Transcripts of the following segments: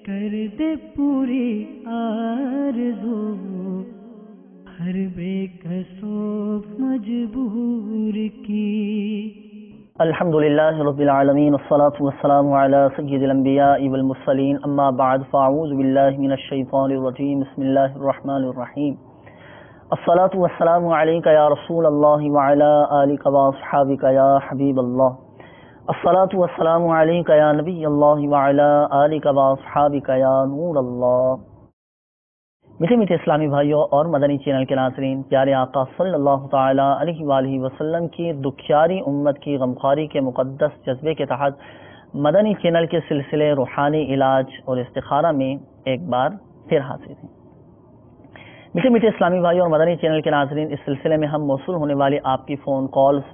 کر دے پوری آرزو ہر بے کسو مجبور کی. الحمدللہ رب العالمین والصلاة والسلام علی سید الانبیاء والمرسلین اما بعد فاعوذ باللہ من الشیطان الرجیم بسم اللہ الرحمن الرحیم. الصلاة والسلام علیک یا رسول اللہ وعلی آلک واصحابک یا حبیب اللہ. الصلاة والسلام علیک یا نبی اللہ وعلی آلک واصحابک یا نور اللہ. میٹھے میٹھے اسلامی بھائیوں اور مدنی چینل کے ناظرین، پیارے آقا صلی اللہ تعالی علیہ وآلہ وسلم کی دکھیاری امت کی غمخواری کے مقدس جذبے کے تحت مدنی چینل کے سلسلے روحانی علاج اور استخارہ میں ایک بار پھر حاضر ہیں. میٹھے میٹھے اسلامی بھائیوں اور مدنی چینل کے ناظرین، اس سلسلے میں ہم موصول ہونے والی آپ کی فون کالز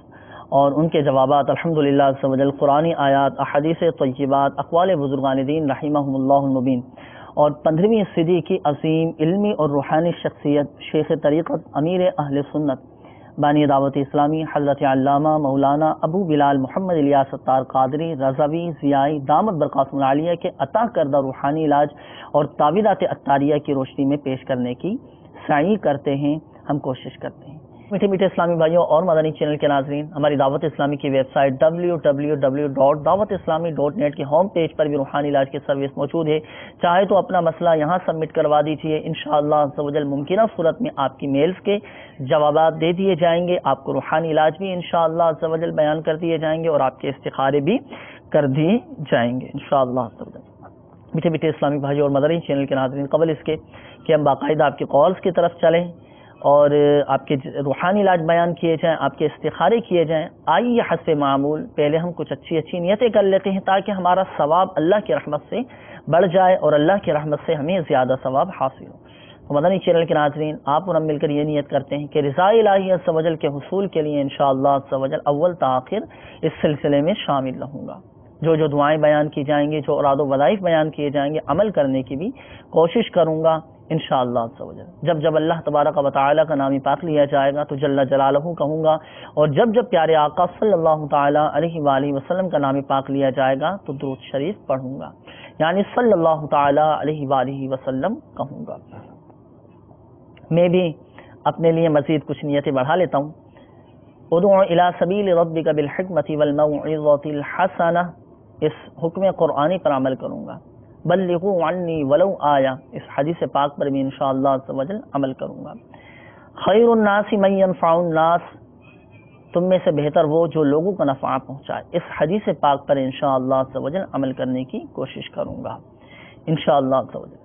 اور ان کے جوابات الحمدللہ عز و جل قرآنی آیات، احادیث طیبات، اقوال بزرگان دین رحمہم اللہ المبین اور 15ویں صدی کی عظیم علمی اور روحانی شخصیت شیخ طریقت امیر اہل سنت بانی دعوت اسلامی حضرت علامہ مولانا ابو بلال محمد الیاس ستار قادری رضوی ضیائی دامت برکاتہم العالیہ کے عطا کردہ روحانی علاج اور تعویذات عطاریہ کی روشنی میں پیش کرنے کی سعی کرتے ہیں، ہم کوشش کرتے ہیں. میٹھے میٹھے اسلامی بھائیوں اور مدنی چینل کے ناظرین، ہماری دعوت اسلامی کی ویب سائٹ www.dawatIslami.net کے ہوم پیج پر بھی روحانی علاج کی سروس موجود ہے. چاہے تو اپنا مسئلہ یہاں سبمٹ کروا دیجیے، انشاءاللہ عز و جل ممکنہ صورت میں آپ کی میلز کے جوابات دے دیے جائیں گے. آپ کو روحانی علاج بھی انشاءاللہ عز و جل بیان کر دیے جائیں گے اور آپ کے استخارے بھی کر دیے جائیں گے انشاءاللہ عز و جل. میٹھے میٹھے اسلامی بھائیوں اور مدنی چینل کے ناظرین، قبل اس کے کہ ہم باقاعدہ آپ کی کالز کی طرف چلیں اور آپ کے روحانی علاج بیان کیے جائیں، آپ کے استخارے کیے جائیں، آئیے حسب معمول پہلے ہم کچھ اچھی نیتیں کر لیتے ہیں تاکہ ہمارا ثواب اللہ کی رحمت سے بڑھ جائے اور اللہ کی رحمت سے ہمیں زیادہ ثواب حاصل ہو. تو مدنی چینل کے ناظرین، آپ اور ہم مل کر یہ نیت کرتے ہیں کہ رضا الہی عز و جل کے حصول کے لیے انشاءاللہ عز و جل اول تا آخر اس سلسلے میں شامل رہوں گا. جو دعائیں بیان کی جائیں گی، جو اراد و وظائف بیان کیے جائیں گے، عمل کرنے کی بھی کوشش کروں گا انشاءاللہ عز و جل. جب اللہ تبارک و تعالی کا نام پاک لیا جائے گا تو جل جلالہ کہوں گا، اور جب پیارے آقا صلی اللہ تعالی علیہ وآلہ وسلم کا نام پاک لیا جائے گا تو درود شریف پڑھوں گا، یعنی صلی اللہ تعالی علیہ وآلہ وسلم کہوں گا. میں بھی اپنے لیے مزید کچھ نیتیں بڑھا لیتا ہوں. ادعو الی سبیل ربک بالحکمۃ والموعظۃ الحسنہ، اس حکم قرآنی پر عمل کروں گا. بلغوا عنی ولو آیا، اس حدیث پاک پر بھی انشاءاللہ عز و جل عمل کروں گا. خیر الناس من ينفع الناس، تم میں سے بہتر وہ جو لوگوں کو نفع پہنچائے. اس حدیث پاک پر انشاءاللہ عز و جل عمل کرنے کی کوشش کروں گا انشاءاللہ عز و جل.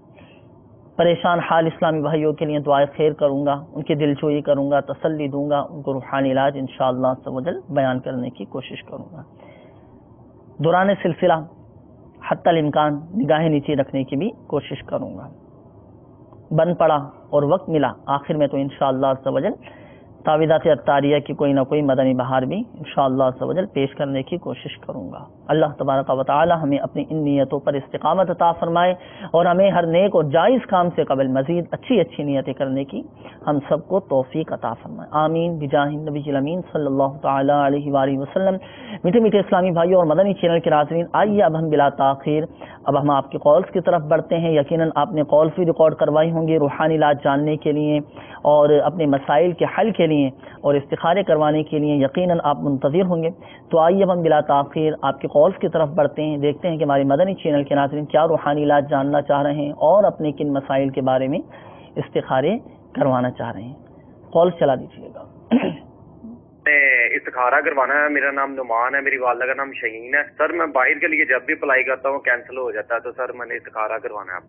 پریشان حال اسلامی بھائیوں کے لیے دعائے خیر کروں گا، ان کی دل جوئی کروں گا، تسلی دوں گا، ان کو روحانی علاج انشاءاللہ عز و جل بیان کرنے کی کوشش کروں گا. دوران سلسلہ حتی الامکان نگاہیں نیچے رکھنے کی بھی کوشش کروں گا. بن پڑا اور وقت ملا آخر میں تو انشاءاللہ عز و جل تعویذات عطاریہ کی کوئی نہ کوئی مدنی بہار بھی انشاءاللہ عز و جل پیش کرنے کی کوشش کروں گا. اللہ تبارک و تعالی ہمیں اپنی ان نیتوں پر استقامت عطا فرمائے اور ہمیں ہر نیک اور جائز کام سے قبل مزید اچھی نیتیں کرنے کی ہم سب کو توفیق عطا فرمائے. آمین بجاہ النبی الامین صلی اللہ تعالی علیہ وآلہ وسلم. میٹھے میٹھے اسلامی بھائیوں اور مدنی چینل کے ناظرین، آئیے اب ہم بلا تاخیر اب ہم آپ کی کالز کی طرف بڑھتے ہیں. یقیناً آپ نے کالز بھی ریکارڈ کروائی ہوں گی روحانی علاج جاننے کے لیے اور اپنے مسائل کے حل کے لیے اور استخارے کروانے کے لیے یقیناً آپ منتظر ہوں گے. تو آئیے اب ہم بلا تاخیر آپ کی کالز کی طرف بڑھتے ہیں، دیکھتے ہیں کہ ہمارے مدنی چینل کے ناظرین کیا روحانی علاج جاننا چاہ رہے ہیں اور اپنے کن مسائل کے بارے میں استخارے کروانا چاہ رہے ہیں. کالز چلا دیجیے گا. استخارہ کروانا ہے. میرا نام نعمان ہے، میری والدہ کا نام شہین ہے. سر میں باہر کے لیے جب بھی اپلائی کرتا ہوں کینسل ہو جاتا ہے، تو سر میں نے استخارہ کروانا ہے.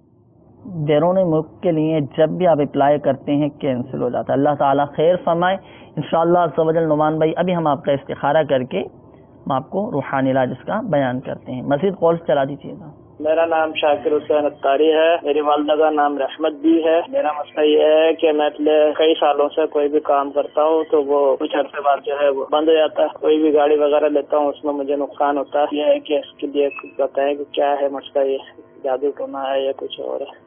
بیرون ملک کے لیے جب بھی آپ اپلائی کرتے ہیں کینسل ہو جاتا ہے. اللہ تعالیٰ خیر فرمائے انشاءاللہ عز و جل. نعمان بھائی ابھی ہم آپ کا استخارہ کر کے ہم آپ کو روحانی علاج اس کا بیان کرتے ہیں. مزید کالز چلا دیجیے گا. میرا نام شاکر حسین اتاری ہے، میری والدہ کا نام رحمت بھی ہے. میرا مسئلہ یہ ہے کہ میں پچھلے کئی سالوں سے کوئی بھی کام کرتا ہوں تو وہ کچھ عرصے بعد جو ہے وہ بند ہو جاتا ہے. کوئی بھی گاڑی وغیرہ لیتا ہوں اس میں مجھے نقصان ہوتا ہے. یہ ہے کہ اس کے لیے بتائیں کہ کیا ہے مسئلہ، یہ جادو ٹونا ہے یا کچھ اور ہے.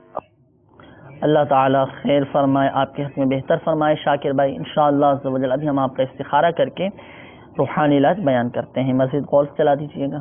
اللہ تعالیٰ خیر فرمائے، آپ کے حق میں بہتر فرمائے شاکر بھائی. انشاءاللہ عز و جل ابھی ہم آپ کا استخارہ کر کے روحانی علاج بیان کرتے ہیں. مزید کالز چلا دیجیے گا.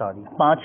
5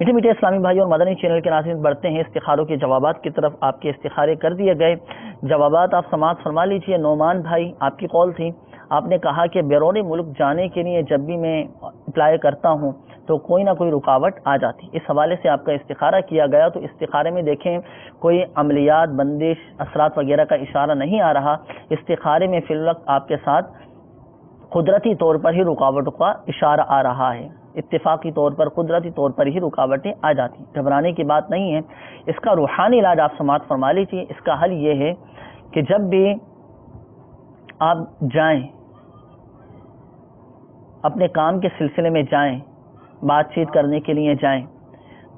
میٹھے میٹھے اسلامی بھائی اور مدنی چینل کے ناظرین، بڑھتے ہیں استخاروں کے جوابات کی طرف۔ آپ کے استخارے کر دیے گئے، جوابات آپ سماعت فرما لیجیے۔ نعمان بھائی، آپ کی کال تھی، آپ نے کہا کہ بیرون ملک جانے کے لیے جب بھی میں اپلائی کرتا ہوں تو کوئی نہ کوئی رکاوٹ آ جاتی۔ اس حوالے سے آپ کا استخارہ کیا گیا، تو استخارے میں دیکھیں کوئی عملیات، بندش، اثرات وغیرہ کا اشارہ نہیں آ رہا۔ استخارے میں فی الوقت آپ کے ساتھ قدرتی طور پر ہی رکاوٹوں کا اشارہ آ رہا ہے، اتفاقی طور پر قدرتی طور پر ہی رکاوٹیں آ جاتی، گھبرانے کی بات نہیں ہے۔ اس کا روحانی علاج آپ سماعت فرما لیجیے۔ اس کا حل یہ ہے کہ جب بھی آپ جائیں، اپنے کام کے سلسلے میں جائیں، بات چیت کرنے کے لیے جائیں،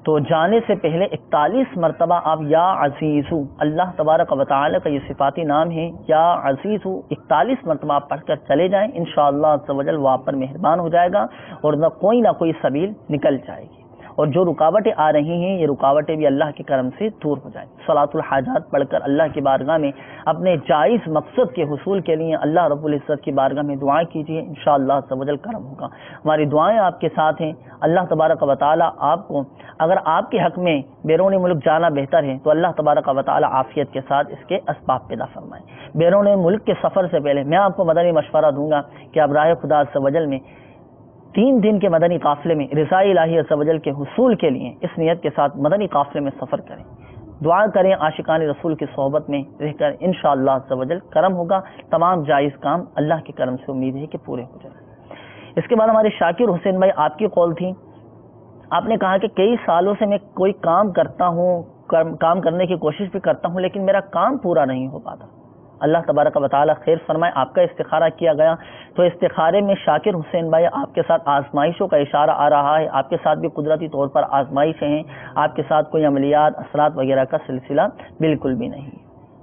تو جانے سے پہلے 41 مرتبہ آپ یا عزیزو، اللہ تبارک و تعالی کا یہ صفاتی نام ہے، یا عزیزو 41 مرتبہ آپ پڑھ کر چلے جائیں، انشاءاللہ عز و جل وہ آپ پر مہربان ہو جائے گا اور نہ کوئی سبیل نکل جائے گی، اور جو رکاوٹیں آ رہی ہیں یہ رکاوٹیں بھی اللہ کے کرم سے دور ہو جائیں۔ صلاۃ الحاجات پڑھ کر اللہ کی بارگاہ میں اپنے جائز مقصد کے حصول کے لیے اللہ رب العزت کی بارگاہ میں دعائیں کیجیے، انشاءاللہ عز و جل کرم ہوگا۔ ہماری دعائیں آپ کے ساتھ ہیں۔ اللہ تبارک و تعالی آپ کو، اگر آپ کے حق میں بیرون ملک جانا بہتر ہے تو اللہ تبارک و تعالی عافیت کے ساتھ اس کے اسباب پیدا فرمائیں۔ بیرون ملک کے سفر سے پہلے میں آپ کو مدنی مشورہ دوں گا کہ آپ راہ خدا عز و جل میں 3 دن کے مدنی قافلے میں رضا الہی عز و جل کے حصول کے لیے اس نیت کے ساتھ مدنی قافلے میں سفر کریں، دعا کریں، عاشقان رسول کی صحبت میں رہ کر انشاءاللہ عز و جل کرم ہوگا، تمام جائز کام اللہ کے کرم سے امید ہے کہ پورے ہو جائیں۔ اس کے بعد ہمارے شاکر حسین بھائی، آپ کی کال تھی، آپ نے کہا کہ کئی سالوں سے میں کوئی کام کرتا ہوں، کام کرنے کی کوشش بھی کرتا ہوں لیکن میرا کام پورا نہیں ہو پاتا۔ اللہ تبارک و تعالی خیر فرمائے۔ آپ کا استخارہ کیا گیا، تو استخارے میں شاکر حسین بھائی آپ کے ساتھ آزمائشوں کا اشارہ آ رہا ہے، آپ کے ساتھ بھی قدرتی طور پر آزمائشیں ہیں، آپ کے ساتھ کوئی عملیات، اثرات وغیرہ کا سلسلہ بالکل بھی نہیں۔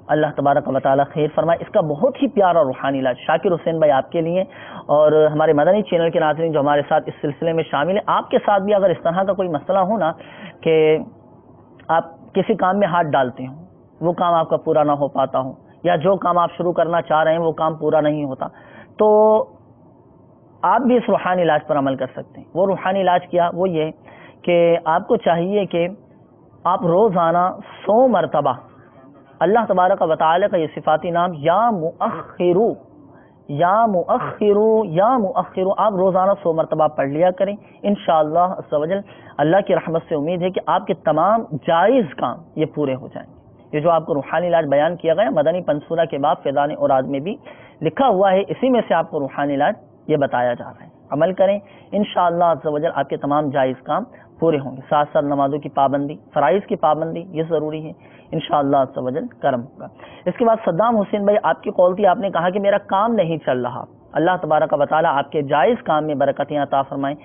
اللہ تبارک و تعالی خیر فرمائے۔ اس کا بہت ہی پیارا روحانی علاج شاکر حسین بھائی آپ کے لیے اور ہمارے مدنی چینل کے ناظرین جو ہمارے ساتھ اس سلسلے میں شامل ہیں، آپ کے ساتھ بھی اگر اس طرح کا کوئی مسئلہ ہو نا کہ آپ کسی کام میں ہاتھ ڈالتے ہوں، وہ کام آپ کا پورا نہ ہو پاتا ہو، یا جو کام آپ شروع کرنا چاہ رہے ہیں وہ کام پورا نہیں ہوتا، تو آپ بھی اس روحانی علاج پر عمل کر سکتے ہیں۔ وہ روحانی علاج کیا؟ وہ یہ کہ آپ کو چاہیے کہ آپ روزانہ 100 مرتبہ اللہ تبارک و تعالی کا یہ صفاتی نام یا مؤخرو یا مؤخرو یا مؤخرو آپ روزانہ 100 مرتبہ پڑھ لیا کریں، انشاءاللہ عز و جل اللہ کی رحمت سے امید ہے کہ آپ کے تمام جائز کام یہ پورے ہو جائیں گے۔ یہ جو آپ کو روحانی علاج بیان کیا گیا مدنی پنسورہ کے باب فیضان اوراد میں بھی لکھا ہوا ہے، اسی میں سے آپ کو روحانی علاج یہ بتایا جا رہا ہے، عمل کریں، انشاءاللہ عز و جل آپ کے تمام جائز کام پورے ہوں گے۔ ساتھ ساتھ نمازوں کی پابندی، فرائض کی پابندی یہ ضروری ہے، انشاءاللہ عز و جل کرم ہوگا۔ اس کے بعد صدام حسین بھائی آپ کی کال تھی، آپ نے کہا کہ میرا کام نہیں چل رہا، اللہ تبارک و تعالی آپ کے جائز کام میں برکتیں عطا فرمائیں۔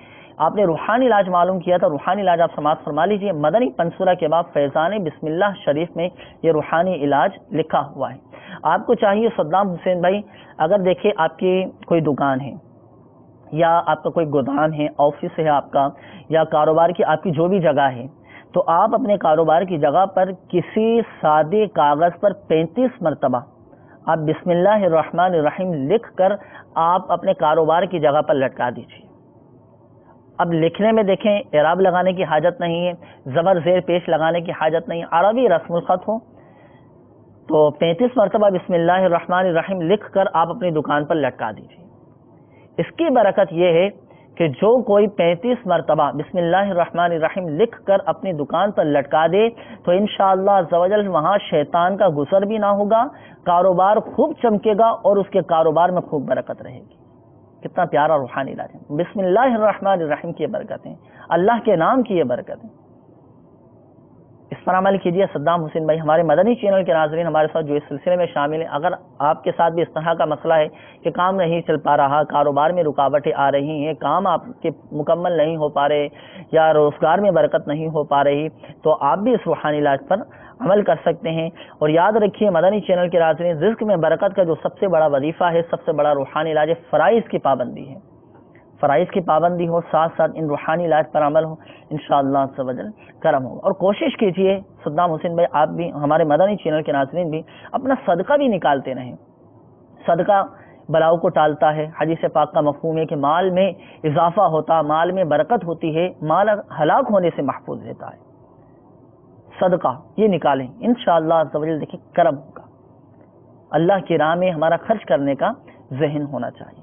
آپ نے روحانی علاج معلوم کیا تھا، روحانی علاج آپ سماعت فرما لیجیے۔ مدنی پنسورہ کے بعد فیضان بسم اللہ شریف میں یہ روحانی علاج لکھا ہوا ہے۔ آپ کو چاہیے صدام حسین بھائی، اگر دیکھیں آپ کی کوئی دکان ہے یا آپ کا کوئی گودام ہے، آفس ہے آپ کا، یا کاروبار کی آپ کی جو بھی جگہ ہے، تو آپ اپنے کاروبار کی جگہ پر کسی سادے کاغذ پر 35 مرتبہ آپ بسم اللہ الرحمن الرحیم لکھ کر آپ اپنے کاروبار کی جگہ پر لٹکا دیجیے۔ اب لکھنے میں دیکھیں اعراب لگانے کی حاجت نہیں ہے، زبر زیر پیش لگانے کی حاجت نہیں ہے، عربی رسم الخط ہو تو 35 مرتبہ بسم اللہ الرحمن الرحیم لکھ کر آپ اپنی دکان پر لٹکا دیجیے۔ اس کی برکت یہ ہے کہ جو کوئی 35 مرتبہ بسم اللہ الرحمن الرحیم لکھ کر اپنی دکان پر لٹکا دے تو انشاءاللہ عز و جل وہاں شیطان کا گزر بھی نہ ہوگا، کاروبار خوب چمکے گا اور اس کے کاروبار میں خوب برکت رہے گی۔ کتنا پیارا روحانی علاج ہے، بسم اللہ الرحمن الرحیم کی یہ برکتیں، اللہ کے نام کی یہ برکتیں، اس پر عمل کیجیے۔ صدام حسین بھائی ہمارے مدنی چینل کے ناظرین ہمارے ساتھ جو اس سلسلے میں شامل ہیں، اگر آپ کے ساتھ بھی اس طرح کا مسئلہ ہے کہ کام نہیں چل پا رہا، کاروبار میں رکاوٹیں آ رہی ہیں، کام آپ کے مکمل نہیں ہو پا رہے یا روزگار میں برکت نہیں ہو پا رہی، تو آپ بھی اس روحانی علاج پر عمل کر سکتے ہیں۔ اور یاد رکھیے مدنی چینل کے ناظرین، رزق میں برکت کا جو سب سے بڑا وظیفہ ہے، سب سے بڑا روحانی علاج ہے، فرائض کی پابندی ہے۔ فرائض کی پابندی ہو، ساتھ ساتھ ان روحانی علاج پر عمل ہو، انشاءاللہ عز و جل کرم ہوگا۔ اور کوشش کیجئے صدام حسین بھائی، آپ بھی ہمارے مدنی چینل کے ناظرین بھی اپنا صدقہ بھی نکالتے رہیں۔ صدقہ بلاؤں کو ٹالتا ہے. حدیث پاک کا مفہوم ہے کہ مال میں اضافہ ہوتا، مال میں برکت ہوتی ہے، مال ہلاک ہونے سے محفوظ رہتا ہے. صدقہ یہ نکالیں انشاءاللہ عز و جل. دیکھیں کرم ہوگا. اللہ کی راہ میں ہمارا خرچ کرنے کا ذہن ہونا چاہیے.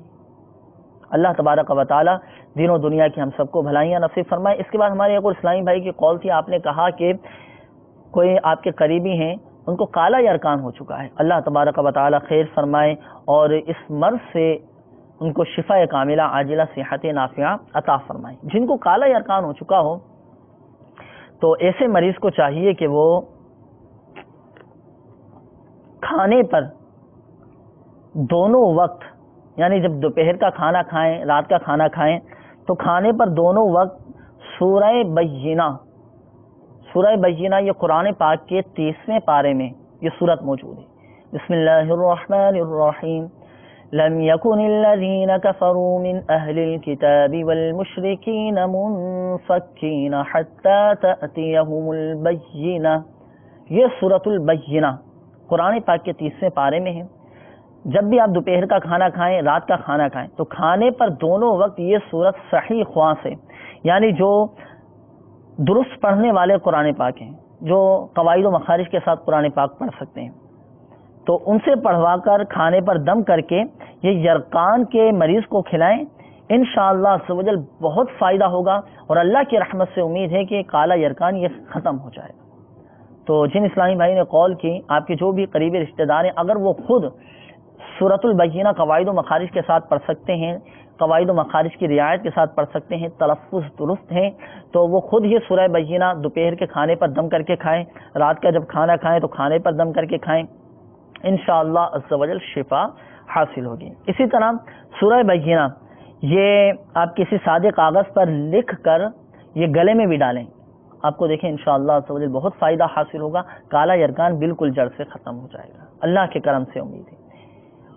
اللہ تبارک و تعالی دین و دنیا کی ہم سب کو بھلائیاں نصیب فرمائے. اس کے بعد ہمارے ایک اور اسلامی بھائی کی کال تھی. آپ نے کہا کہ کوئی آپ کے قریبی ہیں ان کو کالا یرکان ہو چکا ہے. اللہ تبارک و تعالی خیر فرمائے اور اس مرض سے ان کو شفا کاملہ عاجلہ صحت نافعہ عطا فرمائے. جن کو کالا یرکان ہو چکا ہو تو ایسے مریض کو چاہیے کہ وہ کھانے پر دونوں وقت، یعنی جب دوپہر کا کھانا کھائیں، رات کا کھانا کھائیں، تو کھانے پر دونوں وقت سورہ بینہ یہ قرآن پاک کے 30ویں پارے میں یہ سورت موجود ہے. بسم اللہ الرحمن الرحیم. لم يكن الذين كفروا من أهل الكتاب والمشركين منفكين حتى تأتيهم البينة. یہ سورۃ البینہ قرآن پاک کے 30ویں پارے میں ہے. جب بھی آپ دوپہر کا کھانا کھائیں، رات کا کھانا کھائیں، تو کھانے پر دونوں وقت یہ سورت صحیح خواں سے، یعنی جو درست پڑھنے والے قرآن پاک ہیں، جو قواعد و مخارج کے ساتھ قرآن پاک پڑھ سکتے ہیں، تو ان سے پڑھوا کر کھانے پر دم کر کے یہ یرقان کے مریض کو کھلائیں. انشاءاللہ عز و جل بہت فائدہ ہوگا اور اللہ کی رحمت سے امید ہے کہ کالا یرقان یہ ختم ہو جائے گا. تو جن اسلامی بھائی نے کال کی، آپ کے جو بھی قریبی رشتہ دار ہیں، اگر وہ خود سورۃ البینہ قواعد و مخارج کے ساتھ پڑھ سکتے ہیں، قواعد و مخارج کی رعایت کے ساتھ پڑھ سکتے ہیں، تلفظ درست ہیں، تو وہ خود یہ سورہ بینہ دوپہر کے کھانے پر دم کر کے کھائیں، رات کا جب کھانا کھائیں تو کھانے پر دم کر کے کھائیں. انشاءاللہ عز و جل شفا حاصل ہوگی. اسی طرح سورہ بینہ یہ آپ کسی سادے کاغذ پر لکھ کر یہ گلے میں بھی ڈالیں. آپ کو دیکھیں انشاءاللہ عز و جل بہت فائدہ حاصل ہوگا. کالا یرقان بالکل جڑ سے ختم ہو جائے گا. اللہ کے کرم سے امید ہے.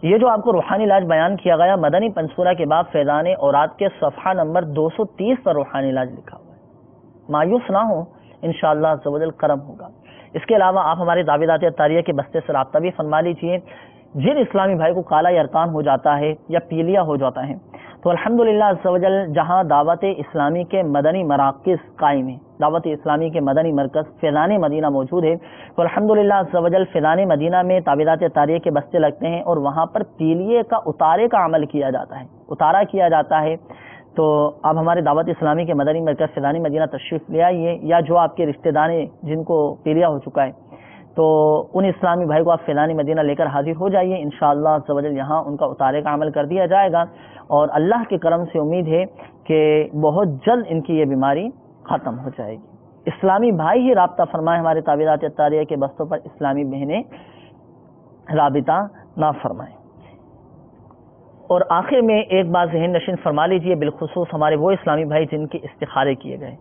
یہ جو آپ کو روحانی علاج بیان کیا گیا مدنی پنسورہ کے بعد فیضان اوراد کے صفحہ نمبر 230 پر روحانی علاج لکھا ہوا ہے. مایوس نہ ہو، انشاءاللہ عز و جل کرم ہوگا. اس کے علاوہ آپ ہمارے دعویدات اطاریہ کے بستے سے رابطہ بھی فرما لیجیے. جن اسلامی بھائی کو کالا یرقان ہو جاتا ہے یا پیلیا ہو جاتا ہے تو الحمدللہ عز و جل جہاں دعوت اسلامی کے مدنی مراکز قائم ہیں، دعوت اسلامی کے مدنی مرکز فیضان مدینہ موجود ہے، تو الحمدللہ عز و جل فیضان مدینہ میں تعویذات اطاریہ کے بستے لگتے ہیں اور وہاں پر پیلیے کا اتارے کا عمل کیا جاتا ہے، اتارا کیا جاتا ہے. تو آپ ہمارے دعوت اسلامی کے مدنی مرکز فیضان مدینہ تشریف لے آئیے، یا جو آپ کے رشتہ دار ہیں جن کو پیلیا ہو چکا ہے تو ان اسلامی بھائی کو آپ فیضان مدینہ لے کر حاضر ہو جائیے. انشاءاللہ عز و جل یہاں ان کا اتارے کا عمل کر دیا جائے گا اور اللہ کے کرم سے امید ہے کہ بہت جلد ان کی یہ بیماری ختم ہو جائے گی. اسلامی بھائی ہی رابطہ فرمائے ہمارے تعویذات اطاریہ کے بستوں پر، اسلامی بہنیں رابطہ نہ فرمائیں. اور آخر میں ایک بات ذہن نشین فرما لیجئے، بالخصوص ہمارے وہ اسلامی بھائی جن کے استخارے کیے گئے.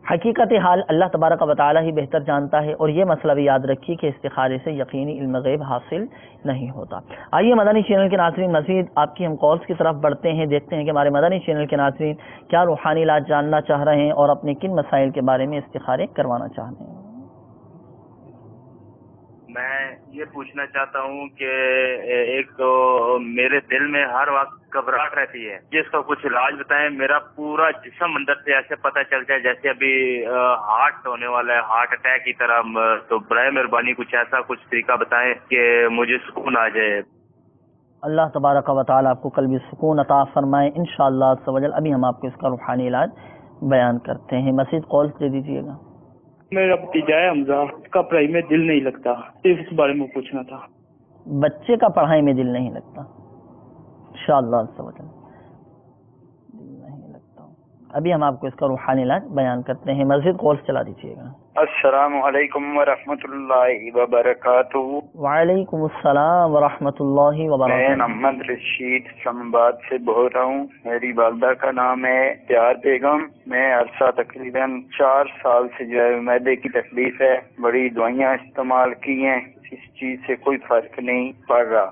حقیقت حال اللہ تبارک و تعالی ہی بہتر جانتا ہے، اور یہ مسئلہ بھی یاد رکھیے کہ استخارے سے یقینی علم غیب حاصل نہیں ہوتا. آئیے مدنی چینل کے ناظرین مزید آپ کی ہم کالز کی طرف بڑھتے ہیں، دیکھتے ہیں کہ ہمارے مدنی چینل کے ناظرین کیا روحانی علاج جاننا چاہ رہے ہیں اور اپنے کن مسائل کے بارے میں استخارے کروانا چاہ رہے ہیں. میں یہ پوچھنا چاہتا ہوں کہ ایک تو میرے دل میں ہر وقت گھبراہٹ رہتی ہے، جس کا کچھ علاج بتائیں. میرا پورا جسم اندر سے ایسے پتہ چلتا ہے جیسے ابھی ہارٹ ہونے والا ہے، ہارٹ اٹیک کی طرح. تو برائے مہربانی کچھ ایسا کچھ طریقہ بتائیں کہ مجھے سکون آ جائے. اللہ تبارک و تعالی آپ کو قلبی سکون عطا فرمائے انشاءاللہ عز و جل. ابھی ہم آپ کو اس کا روحانی علاج بیان کرتے ہیں. مزید کالز دے دیجیے گا. میرا بھتیجا ہے حمزہ، اس کا پڑھائی میں دل نہیں لگتا، صرف اس بارے میں پوچھنا تھا. بچے کا پڑھائی میں دل نہیں لگتا، انشاءاللہ عز و جل دل نہیں لگتا. ابھی ہم آپ کو اس کا روحانی علاج بیان کرتے ہیں. مزید کالز چلا دیجیے گا. السلام علیکم ورحمۃ اللہ وبرکاتہ. وعلیکم السلام ورحمۃ اللہ وبرکاتہ. میں محمد رشید اسلام آباد سے بول رہا ہوں. میری والدہ کا نام ہے پیار بیگم. میں عرصہ تقریباً 4 سال سے جو ہے معدے کی تکلیف ہے، بڑی دوائیاں استعمال کی ہیں، اس چیز سے کوئی فرق نہیں پڑ رہا.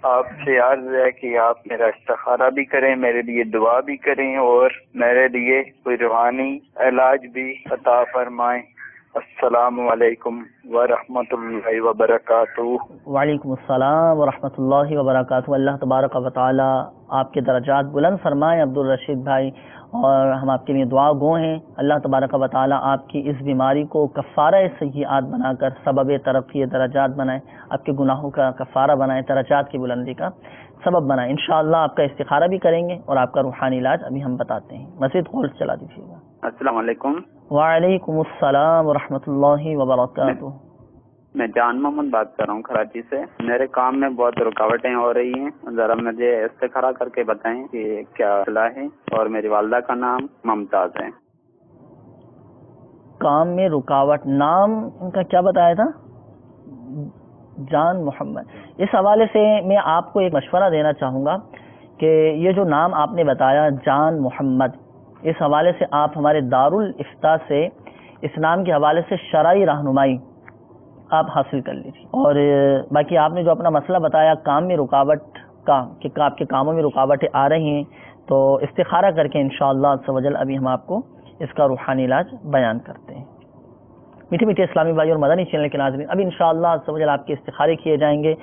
آپ سے عرض ہے کہ آپ میرا استخارہ بھی کریں، میرے لیے دعا بھی کریں اور میرے لیے کوئی روحانی علاج بھی عطا فرمائیں. السلام علیکم ورحمۃ اللہ وبرکاتہ۔ وعلیکم السلام ورحمۃ اللہ وبرکاتہ۔ اللہ تبارک و تعالی آپ کے درجات بلند فرمائے عبدالرشید بھائی، اور ہم آپ کے لیے دعا گو ہیں۔ اللہ تبارک و تعالی آپ کی اس بیماری کو کفارہ سیئات بنا کر سبب ترقی درجات بنائے، آپ کے گناہوں کا کفارہ بنائے، درجات کی بلندی کا سبب بنائے۔ انشاءاللہ آپ کا استخارہ بھی کریں گے اور آپ کا روحانی علاج ابھی ہم بتاتے ہیں۔ مزید کال چلا دیجیے گا۔ السلام علیکم۔ وعلیکم السلام ورحمۃ اللہ وبرکاتہ۔ میں جان محمد بات کر رہا ہوں کراچی سے۔ میرے کام میں بہت رکاوٹیں ہو رہی ہیں، ذرا مجھے استخارہ کر کے بتائیں کہ کیا صلاح ہے، اور میری والدہ کا نام ممتاز ہے۔ کام میں رکاوٹ، نام ان کا کیا بتایا تھا؟ جان محمد۔ اس حوالے سے میں آپ کو ایک مشورہ دینا چاہوں گا کہ یہ جو نام آپ نے بتایا جان محمد، اس حوالے سے آپ ہمارے دارالافتاء سے اس نام کے حوالے سے شرعی رہنمائی آپ حاصل کر لیجیے۔ اور باقی آپ نے جو اپنا مسئلہ بتایا کام میں رکاوٹ کا، کہ آپ کے کاموں میں رکاوٹیں آ رہی ہیں، تو استخارہ کر کے انشاءاللہ عز و جل ابھی ہم آپ کو اس کا روحانی علاج بیان کرتے ہیں۔ میٹھے میٹھے اسلامی بھائی اور مدنی چینل کے ناظرین، ابھی انشاءاللہ عز و جل آپ کے استخارے کیے جائیں گے،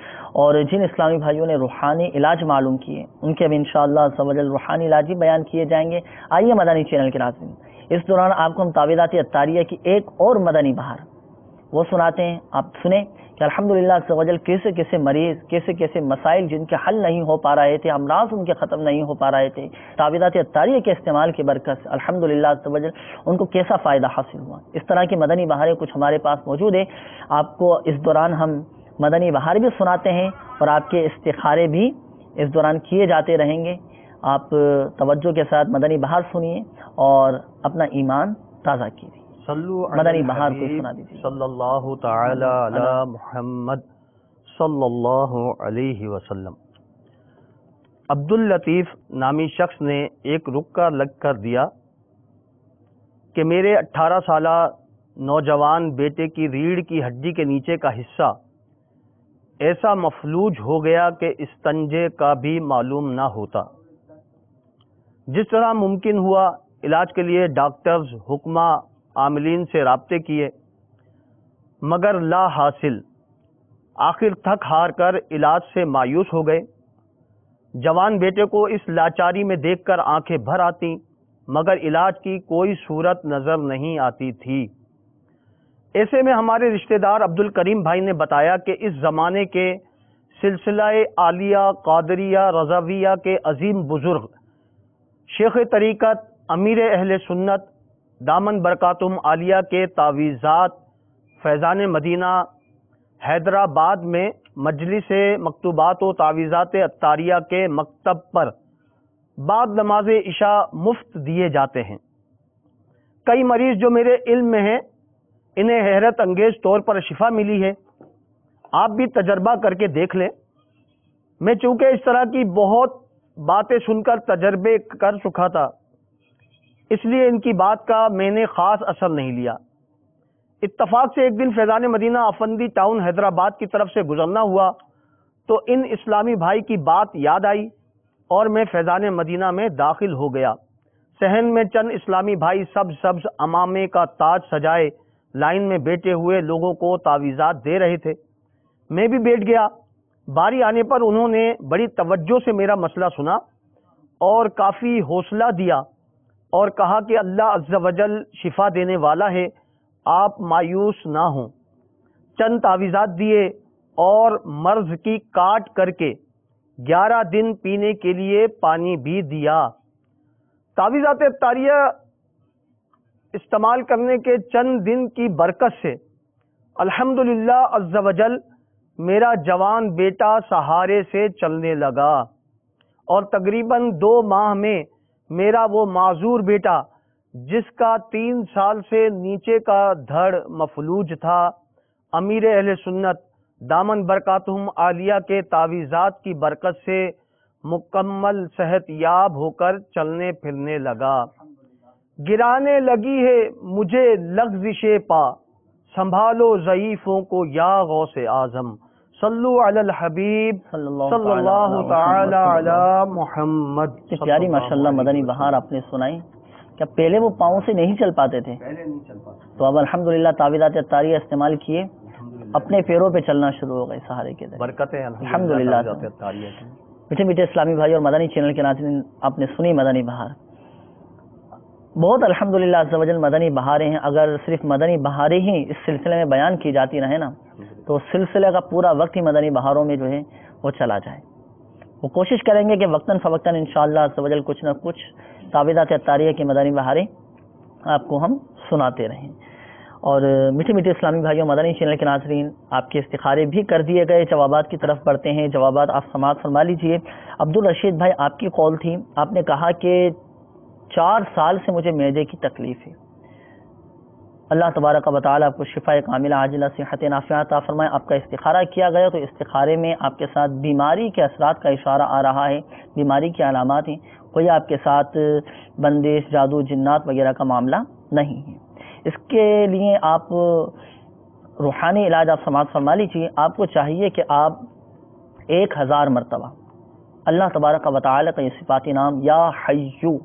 اور جن اسلامی بھائیوں نے روحانی علاج معلوم کیے ان کے ابھی انشاءاللہ عز و جل روحانی علاج بھی بیان کیے جائیں گے۔ آئیے مدنی چینل کے ناظرین، اس دوران آپ کو ہم تعویذات عطاریہ کی ایک اور مدنی بہار وہ سناتے ہیں، آپ سنیں کہ الحمدللہ عز و جل کیسے کیسے مریض، کیسے کیسے مسائل جن کے حل نہیں ہو پا رہے تھے، امراض ان کے ختم نہیں ہو پا رہے تھے، تعویذات عطاریہ کے استعمال کی برکت سے الحمدللہ عز و جل ان کو کیسا فائدہ حاصل ہوا۔ اس طرح کی مدنی بہاریں کچھ ہمارے پاس موجود ہیں، آپ کو اس دوران ہم مدنی بہار بھی سناتے ہیں اور آپ کے استخارے بھی اس دوران کیے جاتے رہیں گے۔ آپ توجہ کے ساتھ مدنی بہار سنیے اور اپنا ایمان تازہ کیجیے۔ مدنی بہار کو سنا دیجیے۔ صلی اللہ تعالی علی محمد صلی اللہ علیہ وسلم۔ عبداللطیف نامی شخص نے ایک رکا لگ کر دیا کہ میرے 18 سالہ نوجوان بیٹے کی ریڑھ کی ہڈی کے نیچے کا حصہ ایسا مفلوج ہو گیا کہ استنجے کا بھی معلوم نہ ہوتا۔ جس طرح ممکن ہوا علاج کے لیے ڈاکٹرز، حکمہ، عاملین سے رابطے کیے، مگر لا حاصل۔ آخر تھک ہار کر علاج سے مایوس ہو گئے۔ جوان بیٹے کو اس لاچاری میں دیکھ کر آنکھیں بھر آتی، مگر علاج کی کوئی صورت نظر نہیں آتی تھی۔ ایسے میں ہمارے رشتہ دار عبد الکریم بھائی نے بتایا کہ اس زمانے کے سلسلہ عالیہ قادریہ رضویہ کے عظیم بزرگ شیخ طریقت امیر اہل سنت دامن برکاتہم عالیہ کے تعویذات فیضان مدینہ حیدرآباد میں مجلس مکتوبات و تعویذات عطاریہ کے مکتب پر بعد نماز عشاء مفت دیے جاتے ہیں۔ کئی مریض جو میرے علم میں ہیں انہیں حیرت انگیز طور پر شفا ملی ہے۔ آپ بھی تجربہ کر کے دیکھ لیں۔ میں چونکہ اس طرح کی بہت باتیں سن کر تجربے کر چکا تھا، اس لیے ان کی بات کا میں نے خاص اثر نہیں لیا۔ اتفاق سے ایک دن فیضان مدینہ افندی ٹاؤن حیدرآباد کی طرف سے گزرنا ہوا تو ان اسلامی بھائی کی بات یاد آئی اور میں فیضان مدینہ میں داخل ہو گیا۔ صحن میں چند اسلامی بھائی سبز امامے کا تاج سجائے لائن میں بیٹھے ہوئے لوگوں کو تعویذات دے رہے تھے۔ میں بھی بیٹھ گیا۔ باری آنے پر انہوں نے بڑی توجہ سے میرا مسئلہ سنا اور کافی حوصلہ دیا اور کہا کہ اللہ عز و جل شفا دینے والا ہے، آپ مایوس نہ ہوں۔ چند تعویذات دیے اور مرض کی کاٹ کر کے 11 دن پینے کے لیے پانی بھی دیا۔ تعویذات عطاریہ استعمال کرنے کے چند دن کی برکت سے الحمدللہ عز و جل میرا جوان بیٹا سہارے سے چلنے لگا، اور تقریباً 2 ماہ میں میرا وہ معذور بیٹا جس کا 3 سال سے نیچے کا دھڑ مفلوج تھا، امیر اہل سنت دامن برکاتہم عالیہ کے تعویذات کی برکت سے مکمل صحت یاب ہو کر چلنے پھرنے لگا۔ گرانے لگی ہے مجھے لغزش پا، سنبھالو ضعیفوں کو یا غوث اعظم، صلو علی الحبیب صلی اللہ تعالی علی محمد۔ پیاری ماشاءاللہ مدنی بہار آپ نے سنائی۔ کیا پہلے وہ پاؤں سے نہیں چل پاتے تھے؟ پہلے نہیں چل پاتے. تو اب الحمدللہ تعویذات اطاریہ استعمال کیے، اپنے پیروں پہ چلنا شروع ہو گئے سہارے کے ذریعے. برکتیں الحمدللہ. میٹھے میٹھے اسلامی بھائی اور مدنی چینل کے ناظرین، آپ نے سنی مدنی بہار. بہت الحمدللہ عز و جل مدنی بہاریں ہیں. اگر صرف مدنی بہاریں ہی اس سلسلے میں بیان کی جاتی رہے نا تو سلسلے کا پورا وقت ہی مدنی بہاروں میں جو ہے وہ چلا جائے. وہ کوشش کریں گے کہ وقتاً فوقتاً انشاءاللہ عز و جل کچھ نہ کچھ تعویذات اطاریہ کی مدنی بہاریں آپ کو ہم سناتے رہیں. اور میٹھے میٹھے اسلامی بھائیوں، مدنی چینل کے ناظرین، آپ کے استخارے بھی کر دیے گئے. جوابات کی طرف بڑھتے ہیں. جوابات آپ سماعت فرما لیجئے. عبدالرشید بھائی، آپ کی کال تھی. آپ نے کہا کہ 4 سال سے مجھے معدے کی تکلیف ہے. اللہ تبارک و تعالیٰ آپ کو شفاء کاملہ عاجلہ صحت نافعہ عطا فرمائے. آپ کا استخارہ کیا گیا تو استخارے میں آپ کے ساتھ بیماری کے اثرات کا اشارہ آ رہا ہے، بیماری کی علامات ہیں. کوئی آپ کے ساتھ بندش، جادو، جنات وغیرہ کا معاملہ نہیں ہے. اس کے لیے آپ روحانی علاج آپ سماعت فرما لیجیے. آپ کو چاہیے کہ آپ 1000 مرتبہ اللہ تبارک و تعالیٰ کا یہ صفاتی نام یا حیو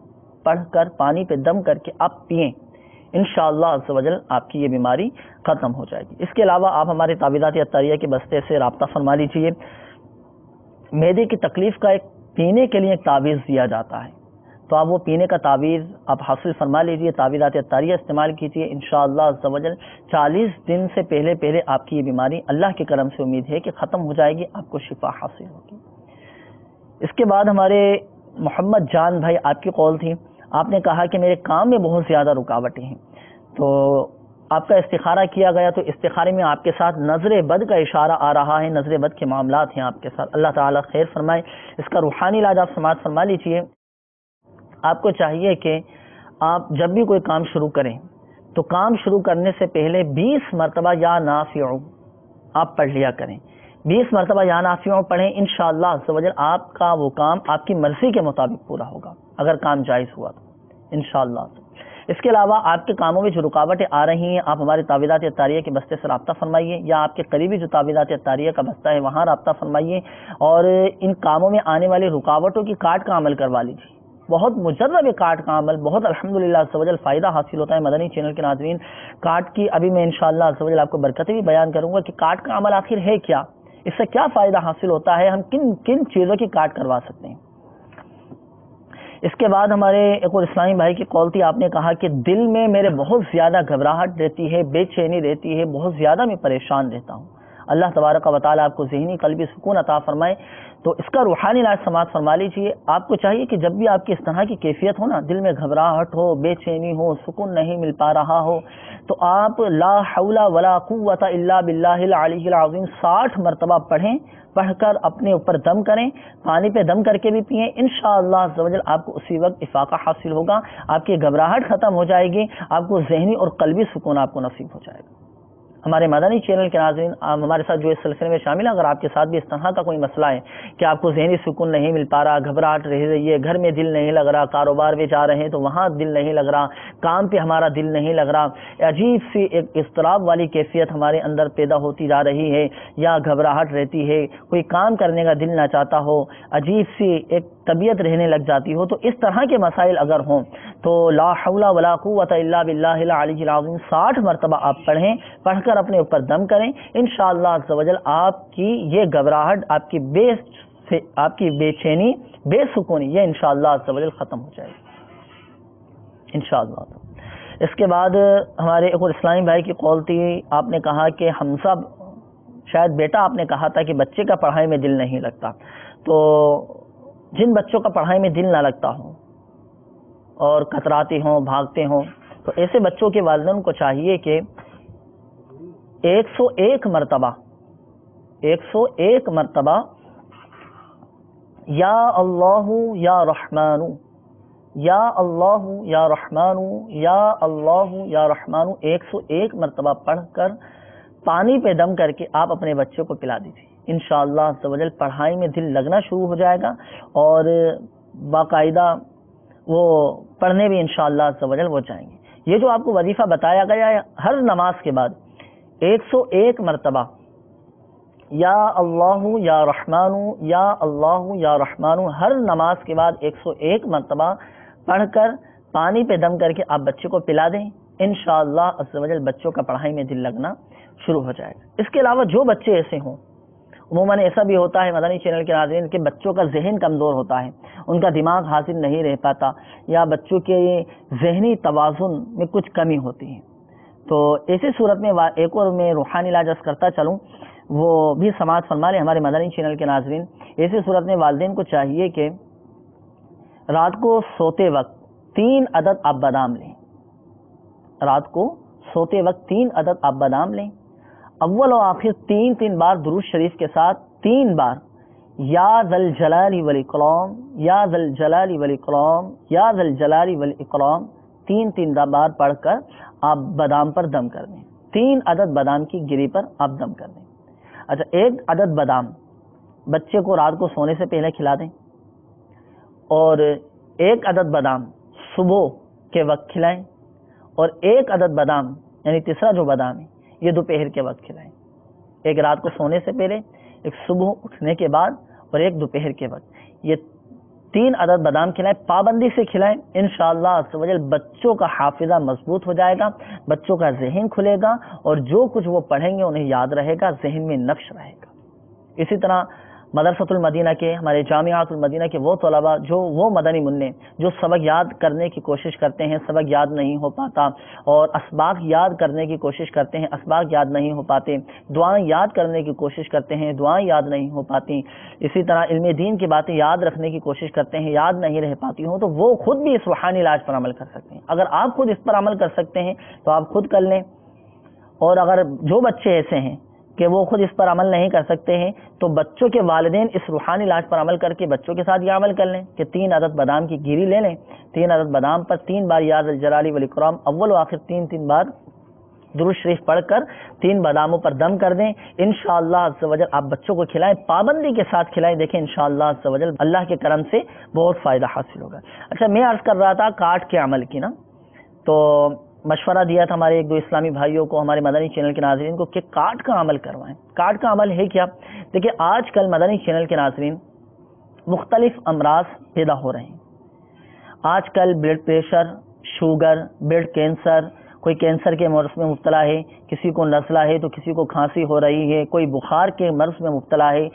پڑھ کر پانی پہ دم کر کے آپ پئیں. انشاءاللہ عز و جل آپ کی یہ بیماری ختم ہو جائے گی. اس کے علاوہ آپ ہمارے تعویذات اطاریہ کے بستے سے رابطہ فرما لیجیے. معدے کی تکلیف کا ایک پینے کے لیے ایک تعویذ دیا جاتا ہے، تو آپ وہ پینے کا تعویذ آپ حاصل فرما لیجیے. تعویذات اطاریہ استعمال کیجیے. انشاءاللہ عز و جل 40 دن سے پہلے آپ کی یہ بیماری اللہ کے کرم سے امید ہے کہ ختم ہو جائے گی، آپ کو شفا حاصل ہوگی. اس کے بعد ہمارے محمد جان بھائی، آپ کی کال تھی. آپ نے کہا کہ میرے کام میں بہت زیادہ رکاوٹیں ہیں. تو آپ کا استخارہ کیا گیا تو استخارے میں آپ کے ساتھ نظر بد کا اشارہ آ رہا ہے. نظر بد کے معاملات ہیں آپ کے ساتھ. اللہ تعالیٰ خیر فرمائے. اس کا روحانی علاج آپ سماعت فرما لیجیے. آپ کو چاہیے کہ آپ جب بھی کوئی کام شروع کریں تو کام شروع کرنے سے پہلے 20 مرتبہ یا نافع آپ پڑھ لیا کریں. 20 مرتبہ یا نافع پڑھیں. انشاءاللہ عز و جل آپ کا وہ کام آپ کی مرضی کے مطابق پورا ہوگا اگر کام جائز ہوا تو انشاءاللہ. اس کے علاوہ آپ کے کاموں میں جو رکاوٹیں آ رہی ہیں، آپ ہمارے تعویذات اطاریہ کے بستے سے رابطہ فرمائیے، یا آپ کے قریبی جو تعویذات اطاریہ کا بستہ ہے وہاں رابطہ فرمائیے اور ان کاموں میں آنے والی رکاوٹوں کی کاٹ کا عمل کروا لیجیے. بہت مجرب کاٹ کا عمل، بہت الحمدللہ عز و جل فائدہ حاصل ہوتا ہے. مدنی چینل کے ناظرین، کاٹ کی ابھی میں انشاءاللہ عز و جل آپ کو برکتیں بھی بیان کروں گا کہ کاٹ کا عمل آخر ہے کیا، اس سے کیا فائدہ حاصل ہوتا ہے، ہم کن کن چیزوں کی کاٹ کروا سکتے ہیں. اس کے بعد ہمارے ایک اور اسلامی بھائی کی کال تھی. آپ نے کہا کہ دل میں میرے بہت زیادہ گھبراہٹ رہتی ہے، بے چینی رہتی ہے، بہت زیادہ میں پریشان رہتا ہوں. اللہ تبارک و تعالیٰ آپ کو ذہنی قلبی سکون عطا فرمائے. تو اس کا روحانی علاج سماعت فرما لیجیے. آپ کو چاہیے کہ جب بھی آپ کی اس طرح کی کیفیت ہو نا، دل میں گھبراہٹ ہو، بے چینی ہو، سکون نہیں مل پا رہا ہو، تو آپ لا حول ولا قوت الا باللہ العلی العظیم 60 مرتبہ پڑھیں. پڑھ کر اپنے اوپر دم کریں، پانی پہ دم کر کے بھی پئیں. انشاءاللہ عز و جل آپ کو اسی وقت افاقہ حاصل ہوگا، آپ کی گھبراہٹ ختم ہو جائے گی، آپ کو ذہنی اور قلبی سکون آپ کو نصیب ہو جائے گا. ہمارے مدنی چینل کے ناظرین، ہمارے ساتھ جو اس سلسلے میں شامل ہیں، اگر آپ کے ساتھ بھی اس طرح کا کوئی مسئلہ ہے کہ آپ کو ذہنی سکون نہیں مل پا رہا، گھبراہٹ رہ رہی ہے، گھر میں دل نہیں لگ رہا، کاروبار میں جا رہے ہیں تو وہاں دل نہیں لگ رہا، کام پہ ہمارا دل نہیں لگ رہا، عجیب سی ایک اضطراب والی کیفیت ہمارے اندر پیدا ہوتی جا رہی ہے، یا گھبراہٹ رہتی ہے، کوئی کام کرنے کا دل نہ چاہتا ہو، عجیب سی ایک طبیعت رہنے لگ جاتی ہو، تو اس طرح کے مسائل اگر ہوں تو لا حول ولا قوت الا باللہ العلی العظیم 60 مرتبہ آپ پڑھیں. پڑھ کر اپنے اوپر دم کریں. انشاءاللہ عز و جل آپ کی یہ گھبراہٹ، آپ کی بے چینی، بے سکونی، یہ انشاءاللہ عز و جل ختم ہو جائے گی انشاءاللہ. اس کے بعد ہمارے ایک اور اسلامی بھائی کی کال تھی. آپ نے کہا کہ حمزہ، شاید بیٹا آپ نے کہا تھا کہ بچے کا پڑھائی میں دل نہیں لگتا. تو جن بچوں کا پڑھائی میں دل نہ لگتا ہو اور کتراتے ہوں، بھاگتے ہوں، تو ایسے بچوں کے والدین کو چاہیے کہ 101 مرتبہ یا اللہ یا رحمان، یا اللہ یا رحمان، یا اللہ یا رحمان 101 مرتبہ پڑھ کر پانی پہ دم کر کے آپ اپنے بچے کو پلا دیجیے. انشاءاللہ عز و جل پڑھائی میں دل لگنا شروع ہو جائے گا اور باقاعدہ وہ پڑھنے بھی انشاءاللہ عز و جل وہ جائیں گے. یہ جو آپ کو وظیفہ بتایا گیا ہے، ہر نماز کے بعد 101 مرتبہ یا اللہ یا رحمان، یا اللہ یا رحمان، ہر نماز کے بعد 101 مرتبہ پڑھ کر پانی پہ دم کر کے آپ بچے کو پلا دیں، انشاءاللہ عز و جل بچوں کا پڑھائی میں دل لگنا شروع ہو جائے گا۔ اس کے علاوہ جو بچے ایسے ہوں، عموماً ایسا بھی ہوتا ہے مدنی چینل کے ناظرین کہ بچوں کا ذہن کمزور ہوتا ہے، ان کا دماغ حاضر نہیں رہ پاتا، یا بچوں کے ذہنی توازن میں کچھ کمی ہوتی ہے، تو ایسی صورت میں ایک اور میں روحانی علاج کرتا چلوں، وہ بھی سماعت فرما لیں ہمارے مدنی چینل کے ناظرین۔ ایسی صورت میں والدین کو چاہیے کہ رات کو سوتے وقت 3 عدد آپ بادام لیں، رات کو سوتے وقت 3 عدد آپ بادام لیں، اول و آخر 3 بار درود شریف کے ساتھ 3 بار یا ذل جلال والاکرام، یا ذل جلال والاکرام، یا ذل جلال والاکرام 3 بار پڑھ کر آپ بادام پر دم کر دیں، 3 عدد بادام کی گری پر آپ دم کر دیں۔ اچھا، 1 عدد بادام بچے کو رات کو سونے سے پہلے کھلا دیں، اور 1 عدد بادام صبح کے وقت کھلائیں، اور 1 عدد بادام یعنی تیسرا جو بادام ہے یہ دوپہر کے وقت کھلائیں، ایک رات کو سونے سے پہلے، ایک صبح اٹھنے کے بعد، اور ایک دوپہر کے وقت، یہ 3 عدد بادام کھلائیں، پابندی سے کھلائیں، انشاءاللہ عز و جل بچوں کا حافظہ مضبوط ہو جائے گا، بچوں کا ذہن کھلے گا، اور جو کچھ وہ پڑھیں گے انہیں یاد رہے گا، ذہن میں نقش رہے گا۔ اسی طرح مدرسۃ المدینہ کے، ہمارے جامعات المدینہ کے وہ طلباء جو وہ مدنی منع جو سبق یاد کرنے کی کوشش کرتے ہیں، سبق یاد نہیں ہو پاتا، اور اسباق یاد کرنے کی کوشش کرتے ہیں، اسباق یاد نہیں ہو پاتے، دعائیں یاد کرنے کی کوشش کرتے ہیں، دعائیں یاد نہیں ہو پاتی، اسی طرح علم دین کی باتیں یاد رکھنے کی کوشش کرتے ہیں، یاد نہیں رہ پاتی ہوں، تو وہ خود بھی اس روحانی علاج پر عمل کر سکتے ہیں۔ اگر آپ خود اس پر عمل کر سکتے ہیں تو آپ خود کر لیں، اور اگر جو بچے ایسے ہیں کہ وہ خود اس پر عمل نہیں کر سکتے ہیں تو بچوں کے والدین اس روحانی علاج پر عمل کر کے بچوں کے ساتھ یہ عمل کر لیں کہ 3 عدد بادام کی گیری لے لیں، 3 عدد بادام پر 3 بار یا ذل جلال والاکرام اول و آخر 3 بار درود شریف پڑھ کر 3 باداموں پر دم کر دیں، انشاءاللہ عز و جل آپ بچوں کو کھلائیں، پابندی کے ساتھ کھلائیں، دیکھیں انشاءاللہ عز و جل اللہ کے کرم سے بہت فائدہ حاصل ہوگا۔ اچھا، میں عرض کر رہا تھا کاٹ کے عمل کی نا، تو مشورہ دیا تھا ہمارے 1-2 اسلامی بھائیوں کو، ہمارے مدنی چینل کے ناظرین کو، کہ کاٹ کا عمل کروائیں۔ کاٹ کا عمل ہے کیا؟ دیکھیں آج کل مدنی چینل کے ناظرین مختلف امراض پیدا ہو رہے ہیں، آج کل blood pressure, sugar, blood cancer, کوئی کینسر کے مرض میں مبتلا ہے، کسی کو نزلہ ہے تو کسی کو کھانسی ہو رہی ہے، کوئی بخار کے مرض میں مبتلا ہے،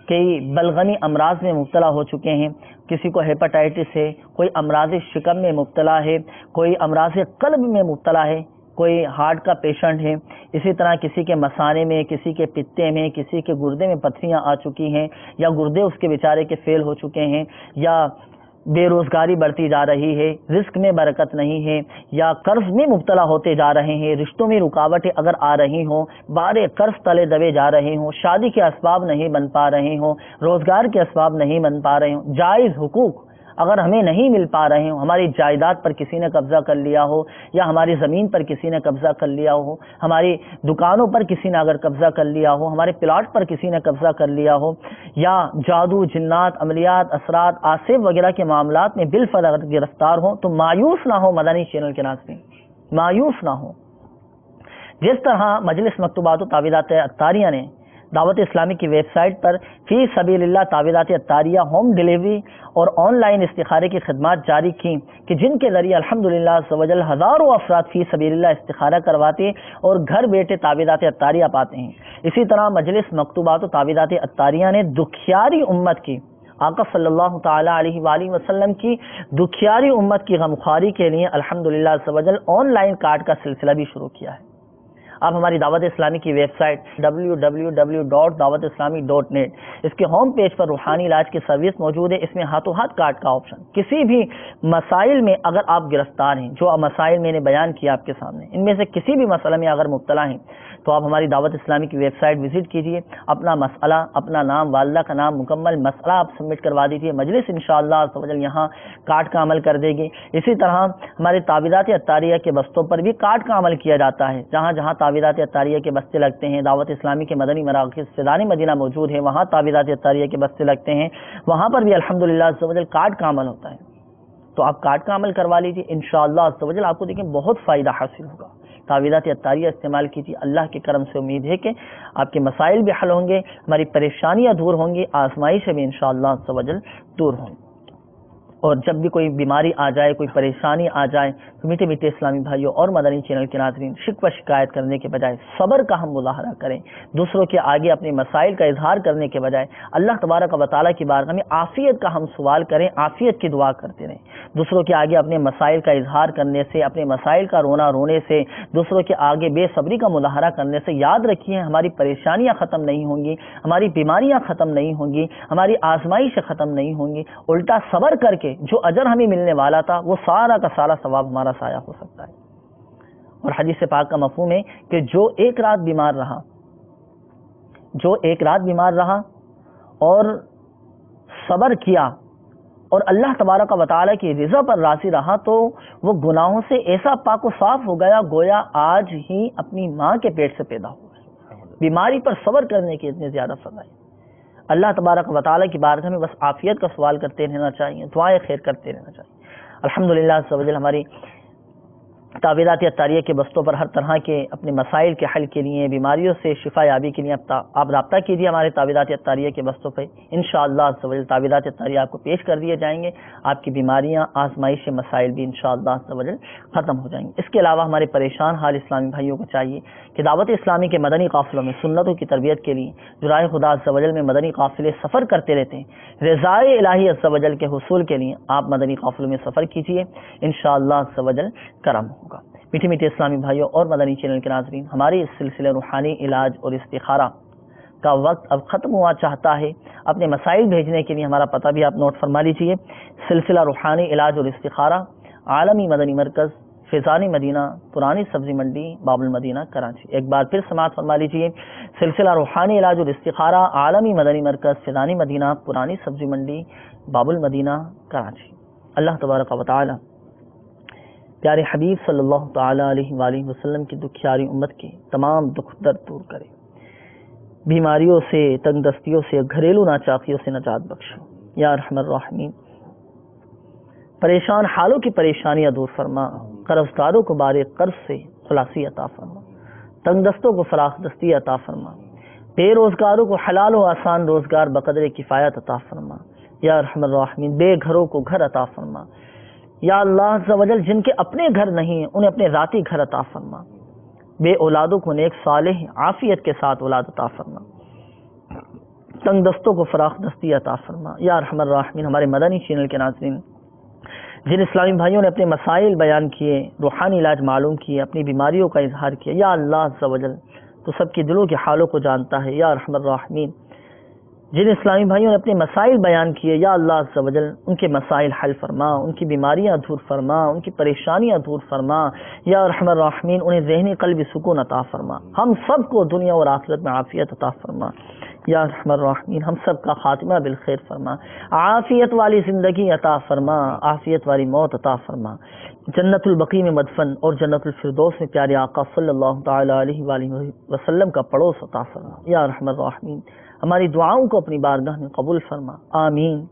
کئی بلغمی امراض میں مبتلا ہو چکے ہیں، کسی کو ہیپاٹائٹس ہے، کوئی امراض شکم میں مبتلا ہے، کوئی امراض قلب میں مبتلا ہے، کوئی ہارٹ کا پیشنٹ ہے، اسی طرح کسی کے مثانے میں، کسی کے پتے میں، کسی کے گردے میں پتھریاں آ چکی ہیں، یا گردے اس کے بیچارے کے فیل ہو چکے ہیں، یا بے روزگاری بڑھتی جا رہی ہے، رزق میں برکت نہیں ہے، یا قرض میں مبتلا ہوتے جا رہے ہیں، رشتوں میں رکاوٹیں اگر آ رہی ہوں، بارے قرض تلے دبے جا رہے ہوں، شادی کے اسباب نہیں بن پا رہے ہوں، روزگار کے اسباب نہیں بن پا رہے ہوں، جائز حقوق اگر ہمیں نہیں مل پا رہے ہوں، ہماری جائیداد پر کسی نے قبضہ کر لیا ہو، یا ہماری زمین پر کسی نے قبضہ کر لیا ہو، ہماری دکانوں پر کسی نے اگر قبضہ کر لیا ہو، ہمارے پلاٹ پر کسی نے قبضہ کر لیا ہو، یا جادو، جنات، عملیات، اثرات، آصف وغیرہ کے معاملات میں بالفعل اگر گرفتار ہوں تو مایوس نہ ہو مدنی چینل کے ناظرین، مایوس نہ ہو۔ جس طرح مجلس مکتوبات و تعویذات عطاریہ نے دعوت اسلامی کی ویب سائٹ پر فی سبیل اللہ تعویذات عطاریہ ہوم ڈیلیوری اور آن لائن استخارے کی خدمات جاری کی کہ جن کے ذریعے الحمدللہ عز و جل ہزاروں افراد فی سبیل اللہ استخارہ کرواتے اور گھر بیٹھے تعویذات عطاریہ پاتے ہیں۔ اسی طرح مجلس مکتوبات و تعویذات عطاریہ نے دکھیاری امت کی، آقا صلی اللہ تعالی علیہ وآلہ وسلم کی دکھیاری امت کی غمخواری کے لیے الحمدللہ عز و جل آن لائن کارڈ کا سلسلہ بھی شروع کیا ہے۔ آپ ہماری دعوت اسلامی کی ویب سائٹ www.dawatislami.net اس کے ہوم پیج پر روحانی علاج کی سروس موجود ہے، اس میں ہاتھوں ہاتھ کارڈ کا آپشن، کسی بھی مسائل میں اگر آپ گرفتار ہیں، جو مسائل میں نے بیان کیا آپ کے سامنے، ان میں سے کسی بھی مسئلے میں اگر مبتلا ہیں تو آپ ہماری دعوت اسلامی کی ویب سائٹ وزٹ کیجئے، اپنا مسئلہ، اپنا نام، والدہ کا نام، مکمل مسئلہ آپ سبمٹ کروا دیجئے، مجلس انشاءاللہ عز و جل یہاں کارڈ کا عمل کر دے گی۔ اسی طرح ہمارے تعویذات عطاریہ کے بستوں پر بھی کارڈ کا عمل کیا جاتا ہے، جہاں جہاں تعویذات عطاریہ کے بستے لگتے ہیں، دعوت اسلامی کے مدنی مراکز فیضان مدینہ موجود ہے، وہاں تعویذات عطاریہ کے بستے لگتے ہیں، وہاں پر بھی الحمدللہ عز و جل کارڈ کا عمل ہوتا ہے، تو آپ کارڈ کا عمل کروا لیجیے، انشاءاللہ عز و جل آپ کو دیکھیں بہت فائدہ حاصل ہوگا۔ تعویذات عطاریہ استعمال کیجیے، اللہ کے کرم سے امید ہے کہ آپ کے مسائل بھی حل ہوں گے، ہماری پریشانیاں دور ہوں گی، آزمائشیں بھی انشاءاللہ عز و جل دور ہوں گی۔ اور جب بھی کوئی بیماری آ جائے، کوئی پریشانی آ جائے تو میٹھے میٹھے اسلامی بھائیوں اور مدنی چینل کے ناظرین، شکوہ شکایت کرنے کے بجائے صبر کا ہم مظاہرہ کریں، دوسروں کے آگے اپنے مسائل کا اظہار کرنے کے بجائے اللہ تبارک و تعالیٰ کی بارگاہ میں عافیت کا ہم سوال کریں، عافیت کی دعا کرتے رہیں۔ دوسروں کے آگے اپنے مسائل کا اظہار کرنے سے، اپنے مسائل کا رونے سے، دوسروں کے آگے بے صبری کا مظاہرہ کرنے سے یاد رکھیے ہماری پریشانیاں ختم نہیں ہوں گی، ہماری بیماریاں ختم نہیں ہوں گی، ہماری آزمائش ختم نہیں ہوں گی، الٹا صبر کر کے جو اجر ہمیں ملنے والا تھا وہ سارا کا سارا ثواب ہمارا سایہ ہو سکتا ہے۔ اور حدیث پاک کا مفہوم ہے کہ جو ایک رات بیمار رہا اور صبر کیا اور اللہ تبارک و تعالیٰ کی رضا پر راضی رہا تو وہ گناہوں سے ایسا پاک و صاف ہو گیا گویا آج ہی اپنی ماں کے پیٹ سے پیدا ہوا۔ بیماری پر صبر کرنے کی اتنی زیادہ فضائل۔ اللہ تبارک و تعالیٰ کی بارگاہ میں بس عافیت کا سوال کرتے رہنا چاہیے، دعائیں خیر کرتے رہنا چاہیے۔ الحمدللہ عز و جل ہماری تعویذات اتاریہ کے بستوں پر ہر طرح کے اپنے مسائل کے حل کے لیے، بیماریوں سے شفا یابی کے لیے آپ رابطہ کیجیے ہمارے تعویذات اتاریہ کے بستوں پہ، انشاءاللہ عز و جل تعویذات اتاریہ آپ کو پیش کر دیے جائیں گے، آپ کی بیماریاں، آزمائش، مسائل بھی انشاءاللہ عز و جل ختم ہو جائیں گے۔ اس کے علاوہ ہمارے پریشان حال اسلامی بھائیوں کو چاہیے کہ دعوت اسلامی کے مدنی قافلوں میں سنتوں کی تربیت کے لیے جو راہ خدا عز و جل میں مدنی قافلے سفر کرتے رہتے ہیں، رضائے الہی عز و جل کے حصول کے لیے آپ مدنی قافلوں میں سفر کیجیے، انشاءاللہ عز و جل کرم ہوگا۔ میٹھے میٹھے اسلامی بھائیوں اور مدنی چینل کے ناظرین، ہمارے اس سلسلے روحانی علاج اور استخارہ کا وقت اب ختم ہوا چاہتا ہے۔ اپنے مسائل بھیجنے کے لیے ہمارا پتہ بھی آپ نوٹ فرما لیجیے۔ سلسلہ روحانی علاج اور استخارہ، عالمی مدنی مرکز، فیضان مدینہ، پرانی سبزی منڈی، باب المدینہ، کراچی۔ ایک بار پھر سماعت فرما لیجیے۔ سلسلہ روحانی علاج اور استخارہ، عالمی مدنی مرکز، فیضان مدینہ، پرانی سبزی منڈی، باب المدینہ، کراچی۔ اللہ تبارک و تعالی پیارے حبیب صلی اللہ تعالی علیہ وآلہ وسلم کی دکھیاری امت کے تمام دکھ درد دور کرے، بیماریوں سے، تنگ دستیوں سے، گھریلو ناچاکیوں سے نجات بخشو یا ارحم الراحمین۔ پریشان حالوں کی پریشانیاں دور فرما، قرض داروں کو بارے قرض سے خلاصی عطا فرما، تنگ دستوں کو فراخ دستی عطا فرما، بے روزگاروں کو حلال و آسان روزگار بقدر کفایت عطا فرما یا ارحم الراحمین۔ بے گھروں کو گھر عطا فرما یا اللہ عز و جل، جن کے اپنے گھر نہیں ہیں انہیں اپنے ذاتی گھر عطا فرما، بے اولادوں کو نیک صالح عافیت کے ساتھ اولاد عطا فرما، تنگ دستوں کو فراخ دستی عطا فرما یا ارحم الراحمین۔ ہمارے مدنی چینل کے ناظرین، جن اسلامی بھائیوں نے اپنے مسائل بیان کیے، روحانی علاج معلوم کیے، اپنی بیماریوں کا اظہار کیا، یا اللہ عز و جل تو سب کے دلوں کے حالوں کو جانتا ہے یا ارحم الراحمین۔ جن اسلامی بھائیوں نے اپنے مسائل بیان کیے، یا اللہ عز و جل ان کے مسائل حل فرما، ان کی بیماریاں دور فرما، ان کی پریشانیاں دور فرما یا ارحم الراحمین۔ انہیں ذہنی قلبی سکون عطا فرما، ہم سب کو دنیا اور آخرت میں عافیت عطا فرما یا ارحم الراحمین۔ ہم سب کا خاتمہ بالخیر فرما، عافیت والی زندگی عطا فرما، عافیت والی موت عطا فرما، جنت البقیع میں مدفن اور جنت الفردوس میں پیارے آقا صلی اللہ تعالی علیہ وآلہ وسلم کا پڑوس عطا فرما یا ارحم الراحمین۔ ہماری دعاؤں کو اپنی بارگاہ میں قبول فرما، آمین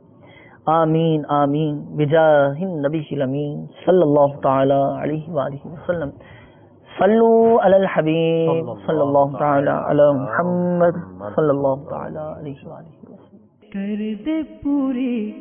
آمین آمین، بجاہ النبی الامین صلی اللہ تعالی علیہ وآلہ وسلم۔ صلو علی الحبیب صلی اللہ تعالی علی محمد صلی اللہ تعالی علیہ وآلہ وسلم۔ کر دے پوری